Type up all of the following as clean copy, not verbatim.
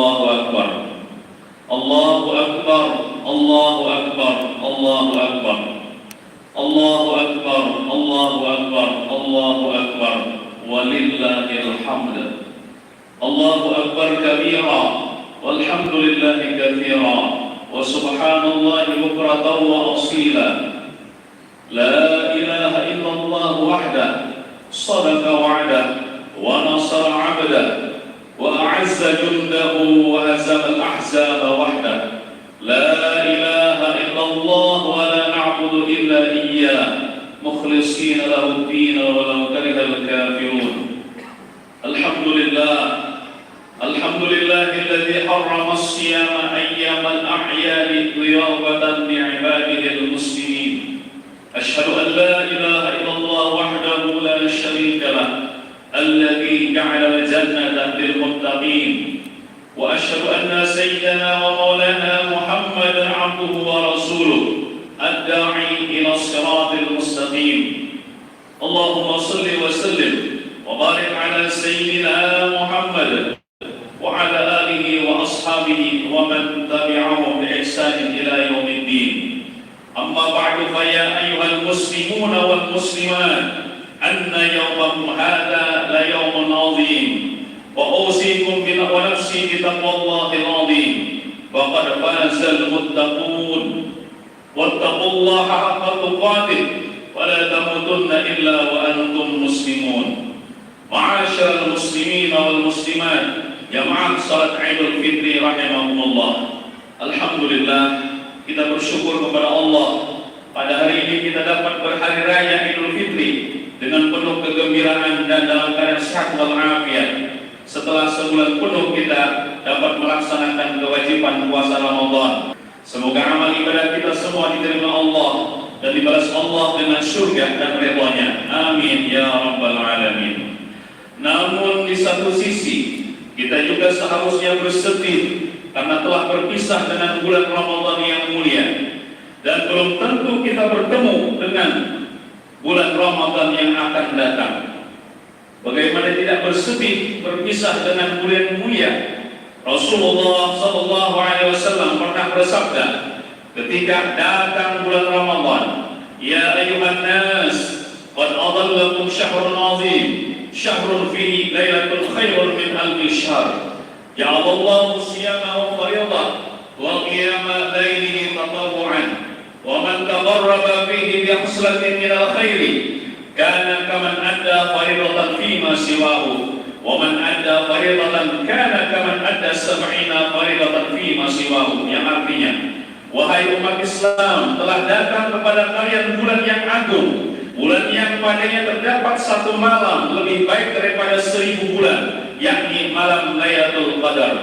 Allahu Akbar. Allahu Akbar. Allahu Akbar. Allahu Akbar. Allahu Akbar. Allahu Akbar. Allahu Akbar. Walillahil hamd. Allahu Akbar kabira. Walhamdulillahi katsira. Wa subhanallahi bukratan wa asila. La ilaha illallah wahdahu sadaqa wa'dah wa nasara 'abdah wa a'azza jundahu wa hazama al-ahzaba wahdah. La ilaha illallah wa la na'budu illa iyyah mukhlishina lahu ad-din wa law kariha al-kafirun. Alhamdulillah, alhamdulillahilladzi harrama as-siyama ayyama al-a'yadi riyadatan li'ibadihi al-muslimin. Ashhadu an la ilaha illallah wahdahu la sharika lah alladzi ja'ala al-jannata lil muttaqin. Wa ashhadu anna sayyidana wa maulana Muhammadan 'abduhu wa rasuluhu ad-da'i ila as-siratil mustaqim. Allahumma shalli wa sallim wa barik ala sayyidina Muhammad wa ala alihi wa ashabihi wa man tabi'ahum bi ihsanin ila yaumiddin. Amma ba'du, fa ya ayyuhal muslimuna wal muslimat, anna yawmakum hadha la yawmun 'azim. Wa usikum bi nafsi bi taqwallahil 'azim. Wa qad fazal muttaqun. Wattaqullaha haqqa tuqatih wa la tamutunna illa wa antum muslimun. Ma'asyiral muslimin wal muslimat, jamaah salat Idul Fitri rahimakumullah. Alhamdulillah, kita bersyukur kepada Allah. Pada hari ini kita dapat berhari raya Idul Fitri dengan penuh kegembiraan dan dalam keadaan sehat walafiat. Setelah sebulan penuh kita dapat melaksanakan kewajiban puasa Ramadan. Semoga amal ibadah kita semua diterima Allah dan dibalas Allah dengan surga dan ridha-Nya. Amin ya rabbal alamin. Namun di satu sisi kita juga seharusnya bersedih karena telah berpisah dengan bulan Ramadan yang mulia, dan belum tentu kita bertemu dengan bulan Ramadan yang akan datang. Bagaimana tidak bersedih berpisah dengan bulan mulia? Rasulullah sallallahu alaihi wasallam pernah bersabda ketika datang bulan Ramadan, ya ayyuhan nas, qad adallakum syahrun azim, syahrun fihi lailatul khairun min alfi syahr. Ja'alallahu siyamahu fariḍah wa qiyama laylihi tatawwu'an wa man taqarraba fihi bi khaslatin min al-khairi kana kaman adda fariḍatan fima siwahu wa man adda fariḍatan kana kaman adda 70 fariḍatan fima siwahu. Yang artinya, wahai umat Islam, telah datang kepada kalian bulan yang agung, bulan yang padanya terdapat satu malam lebih baik daripada 1000 bulan, yakni malam Lailatul Qadar.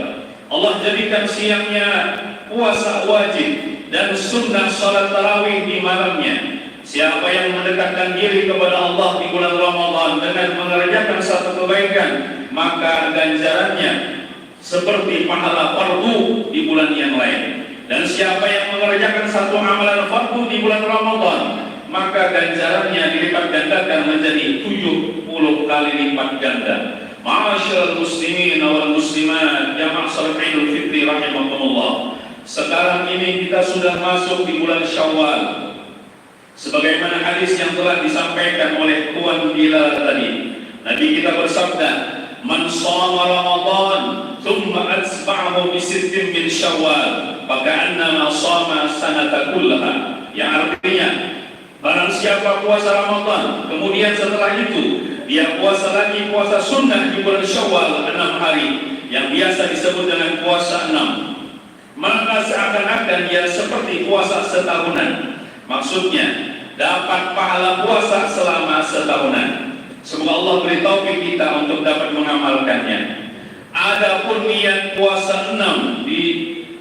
Allah jadikan siangnya puasa wajib dan sunnah salat tarawih di malamnya. Siapa yang mendekatkan diri kepada Allah di bulan Ramadan dengan mengerjakan satu kebaikan, maka ganjarannya seperti pahala fardu di bulan yang lain. Dan siapa yang mengerjakan satu amalan fardu di bulan Ramadan, maka ganjarannya dilipat gandakan menjadi 70 kali lipat ganda. Ma'asyiral muslimin wal muslimat, jamaah salat Idul Fitri rahimakumullah. Sekarang ini kita sudah masuk di bulan Syawal. Sebagaimana hadis yang telah disampaikan oleh Tuan Bilal tadi, Nabi kita bersabda, "Man shoma Ramadan thumma atba'ahu bi sittin min Syawal, faka'annama shoma sanata kullaha." Yang artinya, barang siapa puasa Ramadan, kemudian setelah itu dia puasa lagi puasa sunnah di bulan Syawal 6 hari, yang biasa disebut dengan puasa 6, maka seakan-akan dia seperti puasa setahunan. Maksudnya, dapat pahala puasa selama setahunan. Semoga Allah beri taufik kita untuk dapat mengamalkannya. Adapun niat puasa 6 di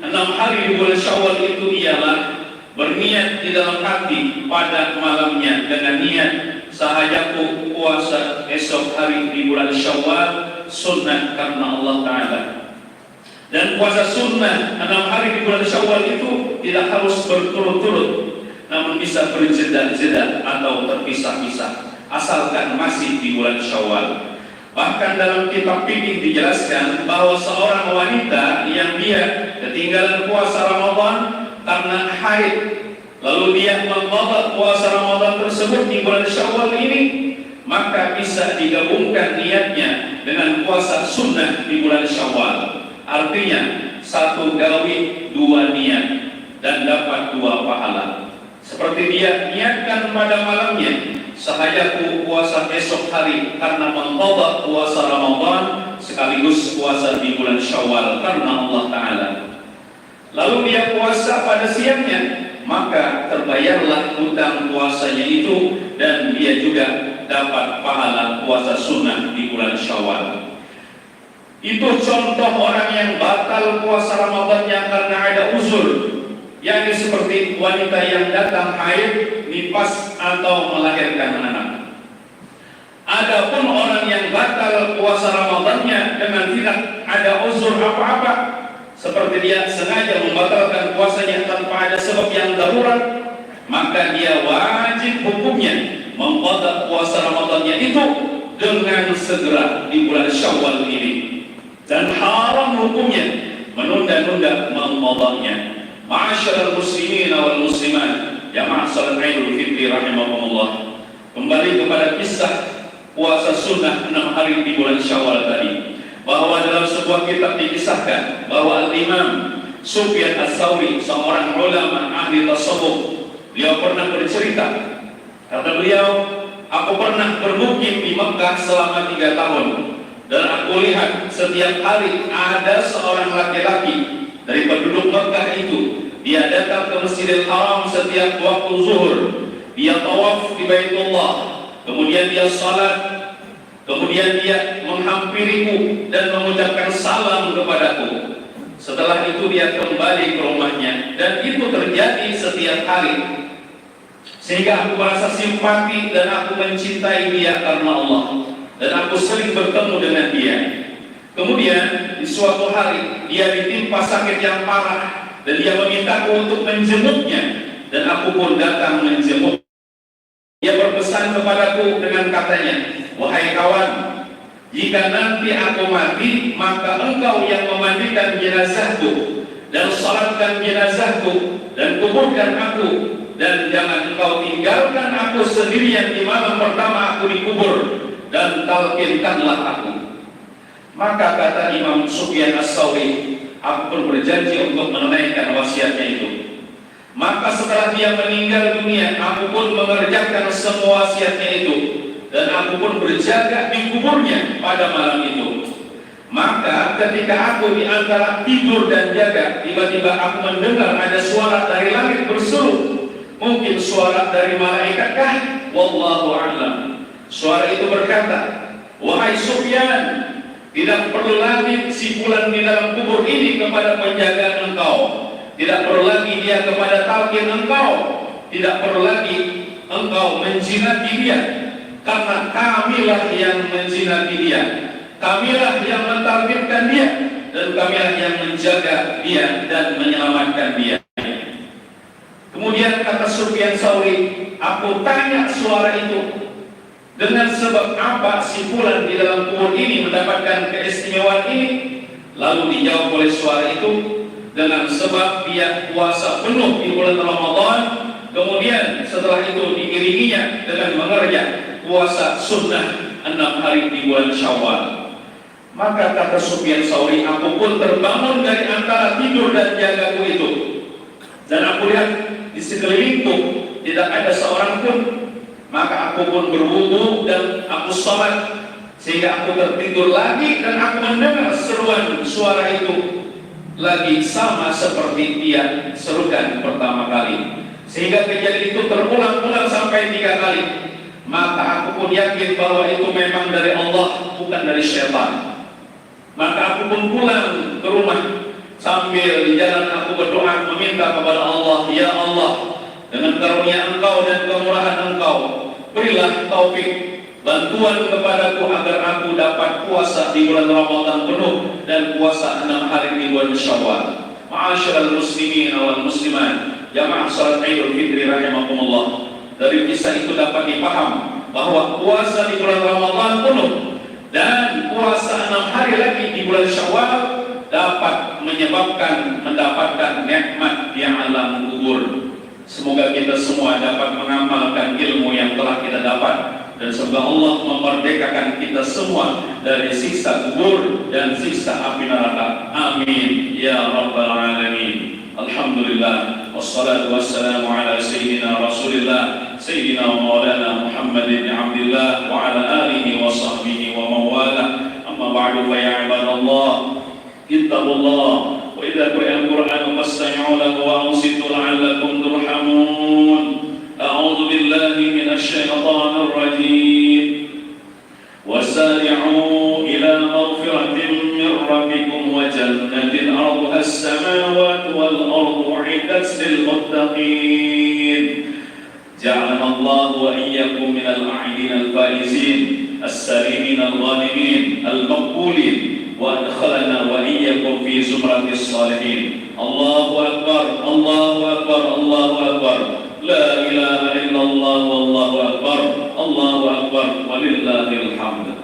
6 hari di bulan Syawal itu ialah berniat di dalam hati pada malamnya dengan niat sahajaku puasa esok hari di bulan Syawal sunnah karena Allah Ta'ala. Dan puasa sunnah 6 hari di bulan Syawal itu tidak harus berturut-turut, namun bisa berjeda-jeda atau terpisah-pisah, asalkan masih di bulan Syawal. Bahkan dalam kitab fikih dijelaskan bahwa seorang wanita yang dia ketinggalan puasa Ramadan karena haid, lalu dia mengqadha puasa Ramadan tersebut di bulan Syawal ini, maka bisa digabungkan niatnya dengan puasa sunnah di bulan Syawal. Artinya satu gawe dua niat dan dapat dua pahala. Seperti dia niatkan pada malamnya, sahajaku puasa esok hari karena mengqadha puasa Ramadan sekaligus puasa di bulan Syawal karena Allah Ta'ala. Lalu dia puasa pada siangnya, maka terbayarlah hutang puasanya itu dan dia juga dapat pahala puasa sunnah di bulan Syawal. Itu contoh orang yang batal puasa Ramadannya karena ada uzur, yakni seperti wanita yang datang haid, nifas atau melahirkan anak. Adapun orang yang batal puasa Ramadannya dengan tidak ada uzur apa-apa, seperti dia sengaja membatalkan puasanya tanpa ada sebab yang darurat, maka dia wajib hukumnya mengqadha puasa Ramadannya itu dengan segera di bulan Syawal ini, dan haram hukumnya menunda-nunda mengqadhanya. Ma'asyiral muslimin wal muslimat, jamaah salat Idul Fitri rahimakumullah. Kembali kepada kisah puasa sunnah 6 hari di bulan Syawal tadi, bahwa dalam sebuah kitab dikisahkan bahwa Imam Sufyan Ats-Tsauri, seorang ulama ahli tasawuf, beliau pernah bercerita, kata beliau, aku pernah bermukim di Mekah selama 3 tahun, dan aku lihat setiap hari ada seorang laki-laki dari penduduk Mekah itu, dia datang ke Masjidil Haram setiap waktu zuhur, dia tawaf di Baitullah, kemudian dia salat, kemudian dia menghampiriku dan mengucapkan salam kepadaku. Setelah itu dia kembali ke rumahnya, dan itu terjadi setiap hari, sehingga aku merasa simpati dan aku mencintai dia karena Allah, dan aku sering bertemu dengan dia. Kemudian di suatu hari dia ditimpa sakit yang parah, dan dia memintaku untuk menjenguknya, dan aku pun datang menjenguk. Dia berpesan kepadaku dengan katanya, wahai kawan, jika nanti aku mati, maka engkau yang memandikan jenazahku dan salatkan jenazahku dan kuburkan aku, dan jangan engkau tinggalkan aku sendirian di malam pertama aku dikubur, dan talqinkanlah aku. Maka kata Imam Sufyan Ats-Tsauri, aku pun berjanji untuk menunaikan wasiatnya itu. Maka setelah dia meninggal dunia, aku pun mengerjakan semua wasiatnya itu, dan aku pun berjaga di kuburnya pada malam itu. Maka ketika aku di antara tidur dan jaga, tiba-tiba aku mendengar ada suara dari langit berseru. Mungkin suara dari malaikatkah? Wallahu a'lam. Suara itu berkata, wahai Sufyan, tidak perlu lagi sipulan di dalam kubur ini kepada penjagaan engkau. Tidak perlu lagi dia kepada talqin engkau. Tidak perlu lagi engkau menzinati dia, karena kamilah yang menzinati dia, kamilah yang mentalqinkan dia, dan kamilah yang menjaga dia dan menyelamatkan dia. Kemudian kata Sufyan Tsauri, aku tanya suara itu, dengan sebab apa sipulan di dalam kubur ini mendapatkan keistimewaan ini? Lalu dijawab oleh suara itu, dengan sebab dia puasa penuh di bulan Ramadan, kemudian setelah itu diiringinya dengan mengerjakan puasa sunnah 6 hari di bulan Syawal. Maka kata Sufyan Tsauri, aku pun terbangun dari antara tidur dan jagaku itu, dan aku lihat di sekelilingku tidak ada seorang pun. Maka aku pun berwudu dan aku sholat, sehingga aku tertidur lagi, dan aku mendengar seruan suara itu lagi sama seperti dia serukan pertama kali, sehingga kejadian itu terulang-ulang sampai 3 kali. Maka aku pun yakin bahwa itu memang dari Allah, bukan dari syaitan. Maka aku pun pulang ke rumah, sambil di jalan aku berdoa meminta kepada Allah, ya Allah, dengan karunia engkau dan kemurahan engkau, berilah taufik, bantuan kepadaku agar aku dapat puasa di bulan Ramadan penuh dan puasa 6 hari di bulan Syawal. Ma'asyiral muslimin wal muslimat, jamaah salat Idul Fitri rahimakumullah. Dari kisah itu dapat dipaham bahwa puasa di bulan Ramadan penuh Dan puasa 6 hari lagi di bulan Syawal dapat menyebabkan mendapatkan nikmat di alam kubur. Semoga kita semua dapat mengamalkan ilmu yang telah kita dapat, dan semoga Allah memerdekakan kita semua dari siksa kubur dan siksa api neraka. Amin ya rabbal alamin. Alhamdulillah, wassalatu wassalamu ala sayyidina Rasulillah, sayyidina wa maulana Muhammad bin Abdullah wa ala alihi wa sahbihi wa mawala. Amma ba'du, fa ya ibadallah, ittaqullah wa idza quri'a al-Qur'anu fastami'u lahu wa ansitu la'allakum turhamun. A'udzu billahi minasy syaithanir rajim. Wasari'u ila maghfiratin min rabbikum wa jannatin 'arduha as-samawati wal ardu 'iddat lil muttaqin. Ja'alana Allah wa iyyakum minal 'aidin al-faizin as-salimin al-ghanimin al-maqbulin wa adkhalana wa iyyakum fi zumratis salihin. Allahu akbar, Allahu akbar, Allahu akbar. La ilaha illallah wallahu akbar, Allahu akbar walillahil hamd.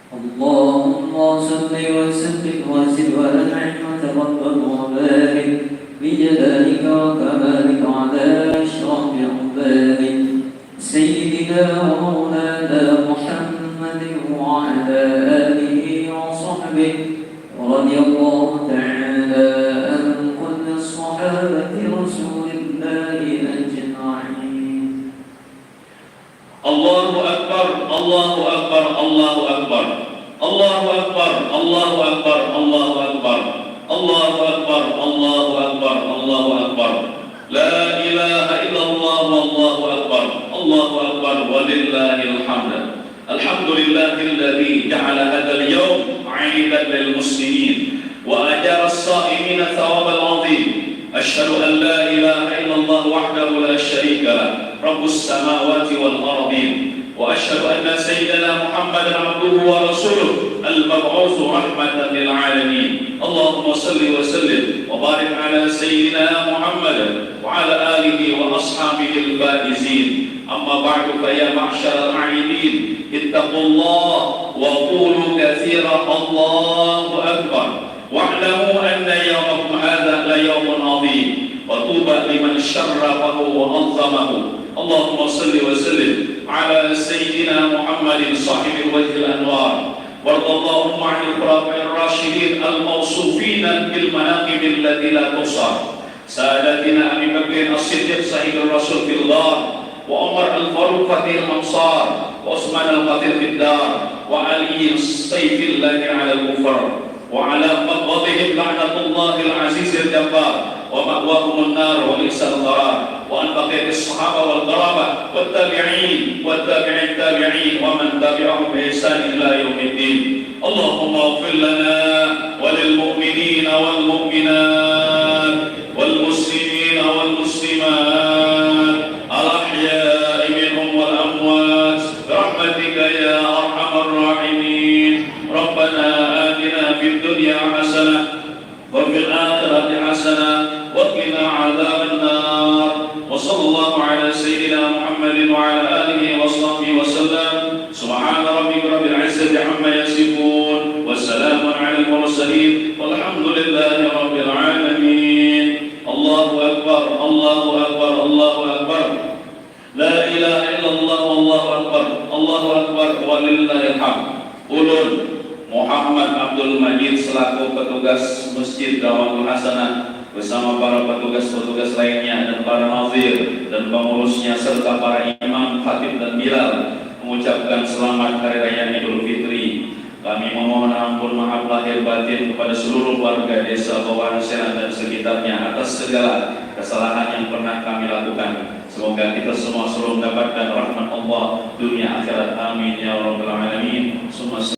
Allahumma salli wa sallim wa zid wa an'im wa tabaddal wa barik bi jalalika wa kamalika ala ashrafil ibadi sayyidina wa maulana Muhammadin wa ala alihi wa sahbihi radiyallahu ta'ala an kulli sahabati rasulillahi ajma'in. Allahu akbar, Allahu akbar, Allahu akbar. Allahu akbar, Allahu akbar, Allahu akbar. Allahu akbar, Allahu akbar, Allahu akbar. La ilaha illallah wallahu akbar. Allahu akbar walillahil hamd. Alhamdulillahilladzi ja'ala hadzal yawm 'aidan lil muslimin wa ajara as-sha'imina thawabal 'azim. Asyhadu an la ilaha illallah wahdahu la syarika lah, rabbus samawati wal ardin, wa asyhadu anna sayyidana Muhammadan abduhu wa rasuluh al-mab'uts rahmatan lil alamin. Allahumma salli wa sallim wa barik ala sayyidina Muhammad wa ala alihi wa ashabihi al-faizin. Amma ba'du, fa ya ma'syaral 'aidin, ittaqullah wa qulu katsiran Allahu akbar. Wa'lamu anna yawmakum hadha la yawmun 'azim wa tuba liman syarrafahu wa 'azzamahu. Allahumma salli wa sallim ala sayyidina Muhammadin sahibil wajhil anwar warḍallahu 'anil khulafa'ir rasyidin al-mawsufin bil manaqib allati la tusar, sadatina Abi Bakr as-Siddiq sahibur rasul fillah wa Umar al-Faruq fatihul amsar wa Utsman al-Qatil fid dar wa Ali as-sayfillahi 'ala al-kufar wa 'ala maqadihim la'natullahil 'azizil jabbar wa ma'wahum an-nar wa bi'sal qarar wa an baqiyatis sahaba wal qarabah wat tabi'in wat tabi'in tabi'in wa man tabi'ahum bi ihsan ila yaumiddin. Allahumma ighfir lana wa lil mu'minina wal mu'minat wal muslimina wal muslimat al ahya'i minhum wal amwat bi rahmatika ya arhamar rahimin. Rabbana atina fid dunya hasanah wa fil akhirati hasanah wa qina adzaban nar. Wa sallallahu ala sayyidina Muhammadin wa ala alihi wa sahbihi wa sallam. Subhana rabbika rabbil izzati amma yasifun wa salamun alal mursalin walhamdulillahi rabbil alamin. Allahu akbar, Allahu akbar, Allahu akbar. La ilaha illallah wallahu akbar, Allahu akbar walillahil hamd. Ulun Muhammad Abdul Majid selaku petugas Masjid Dawatul Hasanah bersama para petugas-petugas lainnya dan para nazir dan pengurusnya serta para imam, khatib dan bilal mengucapkan selamat Hari Raya Idul Fitri. Kami memohon ampun maaf lahir batin kepada seluruh warga desa Bawahan Serang dan sekitarnya atas segala kesalahan yang pernah kami lakukan. Semoga kita semua selalu mendapatkan rahmat Allah dunia akhirat. Amin ya rabbal alamin.